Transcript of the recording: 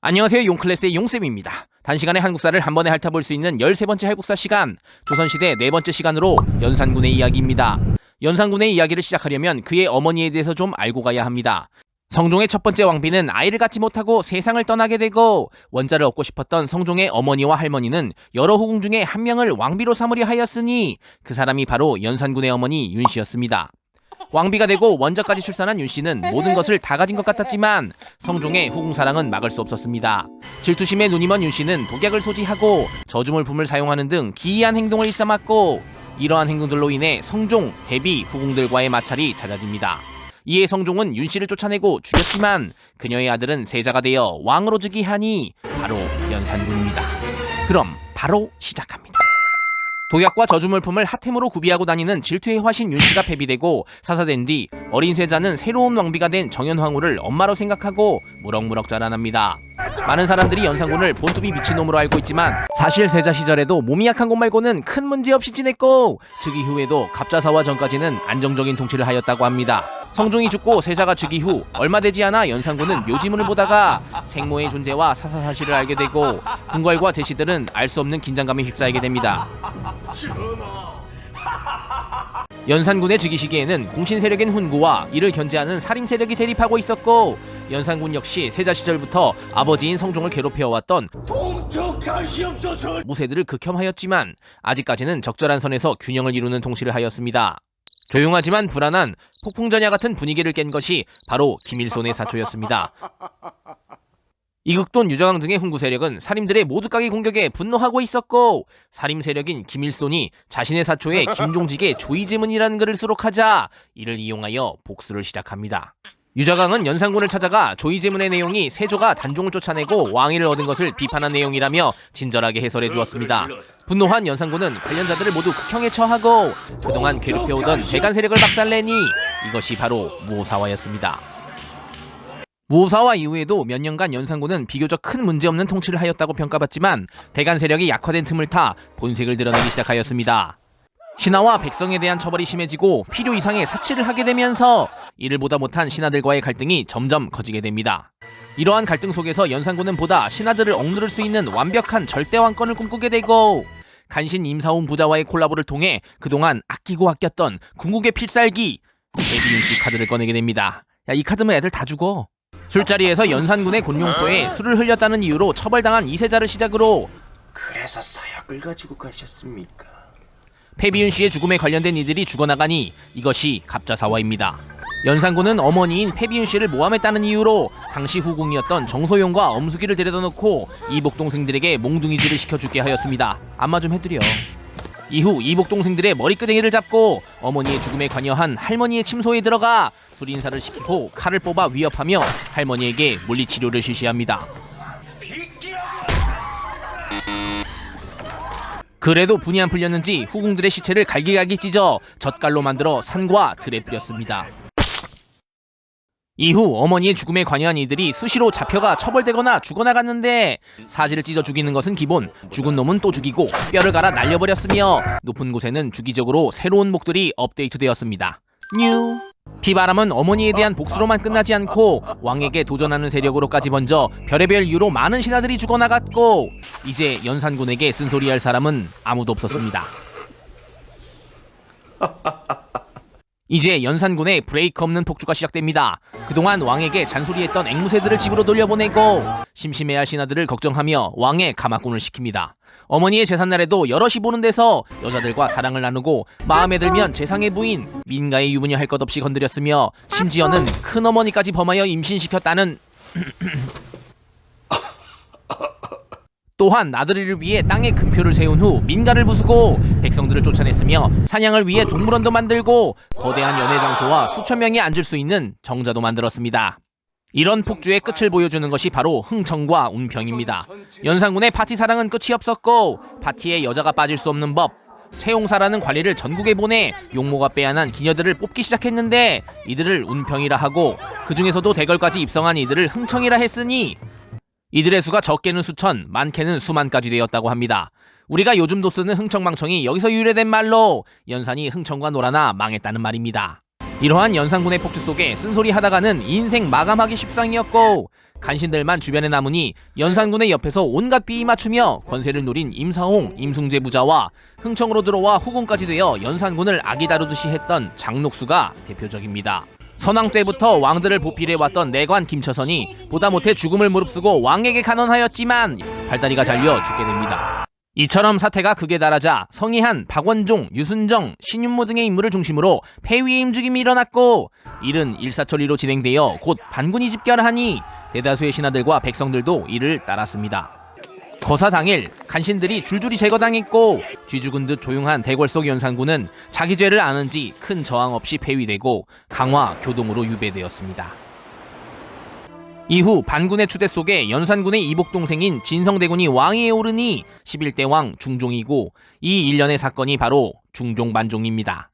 안녕하세요. 용클래스의 용쌤입니다. 단시간에 한국사를 한 번에 핥아볼 수 있는 13번째 한국사 시간, 조선시대 4번째 시간으로 연산군의 이야기입니다. 연산군의 이야기를 시작하려면 그의 어머니에 대해서 좀 알고 가야 합니다. 성종의 첫 번째 왕비는 아이를 갖지 못하고 세상을 떠나게 되고, 원자를 얻고 싶었던 성종의 어머니와 할머니는 여러 후궁 중에 한 명을 왕비로 삼으려 하였으니 그 사람이 바로 연산군의 어머니 윤씨였습니다. 왕비가 되고 원자까지 출산한 윤씨는 모든 것을 다 가진 것 같았지만 성종의 후궁사랑은 막을 수 없었습니다. 질투심에 눈이 먼 윤씨는 독약을 소지하고 저주물품을 사용하는 등 기이한 행동을 일삼았고, 이러한 행동들로 인해 성종, 대비, 후궁들과의 마찰이 잦아집니다. 이에 성종은 윤씨를 쫓아내고 죽였지만 그녀의 아들은 세자가 되어 왕으로 즉위하니 바로 연산군입니다. 그럼 바로 시작합니다. 독약과 저주물품을 핫템으로 구비하고 다니는 질투의 화신 윤씨가 폐비되고 사사된 뒤 어린 세자는 새로운 왕비가 된 정현황후를 엄마로 생각하고 무럭무럭 자라납니다. 많은 사람들이 연산군을 본투비 미친놈으로 알고 있지만 사실 세자 시절에도 몸이 약한 것 말고는 큰 문제 없이 지냈고, 즉위 후에도 갑자사화 전까지는 안정적인 통치를 하였다고 합니다. 성종이 죽고 세자가 즉위 후 얼마 되지 않아 연산군은 묘지문을 보다가 생모의 존재와 사사 사실을 알게 되고 궁궐과 대시들은 알 수 없는 긴장감에 휩싸이게 됩니다. 연산군의 즉위 시기에는 공신 세력인 훈구와 이를 견제하는 사림 세력이 대립하고 있었고, 연산군 역시 세자 시절부터 아버지인 성종을 괴롭혀왔던 무쇠들을 극혐하였지만 아직까지는 적절한 선에서 균형을 이루는 통치를 하였습니다. 조용하지만 불안한 폭풍전야 같은 분위기를 깬 것이 바로 김일손의 사초였습니다. 이극돈, 유저강 등의 훈구 세력은 사림들의 모두가기 공격에 분노하고 있었고, 사림 세력인 김일손이 자신의 사초에 김종직의 조이제문이라는 글을 수록하자 이를 이용하여 복수를 시작합니다. 유저강은 연산군을 찾아가 조이제문의 내용이 세조가 단종을 쫓아내고 왕위를 얻은 것을 비판한 내용이라며 친절하게 해설해 주었습니다. 분노한 연산군은 관련자들을 모두 극형에 처하고 그동안 괴롭혀오던 대간 세력을 박살내니 이것이 바로 무오사화였습니다. 무오사화 이후에도 몇 년간 연산군은 비교적 큰 문제없는 통치를 하였다고 평가받지만 대간 세력이 약화된 틈을 타 본색을 드러내기 시작하였습니다. 신하와 백성에 대한 처벌이 심해지고 필요 이상의 사치를 하게 되면서 이를 보다 못한 신하들과의 갈등이 점점 커지게 됩니다. 이러한 갈등 속에서 연산군은 보다 신하들을 억누를 수 있는 완벽한 절대왕권을 꿈꾸게 되고, 간신 임사훈 부자와의 콜라보를 통해 그동안 아끼고 아꼈던 궁극의 필살기 대비윤씨 카드를 꺼내게 됩니다. 야, 이 카드면 애들 다 죽어. 술자리에서 연산군의 곤룡포에 술을 흘렸다는 이유로 처벌당한 이세자를 시작으로, 그래서 사약을 가지고 가셨습니까? 패비윤씨의 죽음에 관련된 이들이 죽어나가니 이것이 갑자사화입니다. 연산군은 어머니인 패비윤씨를 모함했다는 이유로 당시 후궁이었던 정소용과 엄숙이를 데려다 놓고 이복 동생들에게 몽둥이질을 시켜주게 하였습니다. 안마 좀 해드려. 이후 이복 동생들의 머리끄댕이를 잡고 어머니의 죽음에 관여한 할머니의 침소에 들어가 술인사를 시키고 칼을 뽑아 위협하며 할머니에게 물리치료를 실시합니다. 그래도 분이 안 풀렸는지 후궁들의 시체를 갈기갈기 찢어 젓갈로 만들어 산과 들에 뿌렸습니다. 이후 어머니의 죽음에 관여한 이들이 수시로 잡혀가 처벌되거나 죽어나갔는데, 사지를 찢어 죽이는 것은 기본, 죽은 놈은 또 죽이고 뼈를 갈아 날려버렸으며 높은 곳에는 주기적으로 새로운 목들이 업데이트되었습니다. 뉴! 피바람은 어머니에 대한 복수로만 끝나지 않고 왕에게 도전하는 세력으로까지 번져 별의별 이유로 많은 신하들이 죽어나갔고, 이제 연산군에게 쓴소리할 사람은 아무도 없었습니다. 이제 연산군의 브레이크 없는 폭주가 시작됩니다. 그동안 왕에게 잔소리했던 앵무새들을 집으로 돌려보내고 심심해할 신하들을 걱정하며 왕의 가마꾼을 시킵니다. 어머니의 제삿날에도 여럿이 보는 데서 여자들과 사랑을 나누고 마음에 들면 재상의 부인 민가의 유부녀 할 것 없이 건드렸으며 심지어는 큰어머니까지 범하여 임신시켰다는 또한 나들이를 위해 땅에 금표를 세운 후 민가를 부수고 백성들을 쫓아냈으며 사냥을 위해 동물원도 만들고 거대한 연회 장소와 수천 명이 앉을 수 있는 정자도 만들었습니다. 이런 폭주의 끝을 보여주는 것이 바로 흥청과 운평입니다. 연산군의 파티 사랑은 끝이 없었고, 파티에 여자가 빠질 수 없는 법, 채용사라는 관리를 전국에 보내 용모가 빼앗난 기녀들을 뽑기 시작했는데 이들을 운평이라 하고, 그 중에서도 대궐까지 입성한 이들을 흥청이라 했으니 이들의 수가 적게는 수천, 많게는 수만까지 되었다고 합니다. 우리가 요즘도 쓰는 흥청망청이 여기서 유래된 말로 연산이 흥청과 놀아나 망했다는 말입니다. 이러한 연산군의 폭주 속에 쓴소리 하다가는 인생 마감하기 십상이었고, 간신들만 주변에 남으니 연산군의 옆에서 온갖 비위 맞추며 권세를 누린 임사홍, 임승재 부자와 흥청으로 들어와 후궁까지 되어 연산군을 아기 다루듯이 했던 장녹수가 대표적입니다. 선왕 때부터 왕들을 보필해왔던 내관 김처선이 보다 못해 죽음을 무릅쓰고 왕에게 간언하였지만 발다리가 잘려 죽게 됩니다. 이처럼 사태가 극에 달하자 성희한, 박원종, 유순정, 신윤무 등의 인물을 중심으로 폐위의 움직임이 일어났고 이른 일사천리로 진행되어 곧 반군이 집결하니 대다수의 신하들과 백성들도 이를 따랐습니다. 거사 당일 간신들이 줄줄이 제거당했고 쥐죽은 듯 조용한 대궐 속 연산군은 자기 죄를 아는지 큰 저항 없이 폐위되고 강화, 교동으로 유배되었습니다. 이후 반군의 추대 속에 연산군의 이복 동생인 진성대군이 왕위에 오르니 11대 왕 중종이고 이 일련의 사건이 바로 중종반종입니다.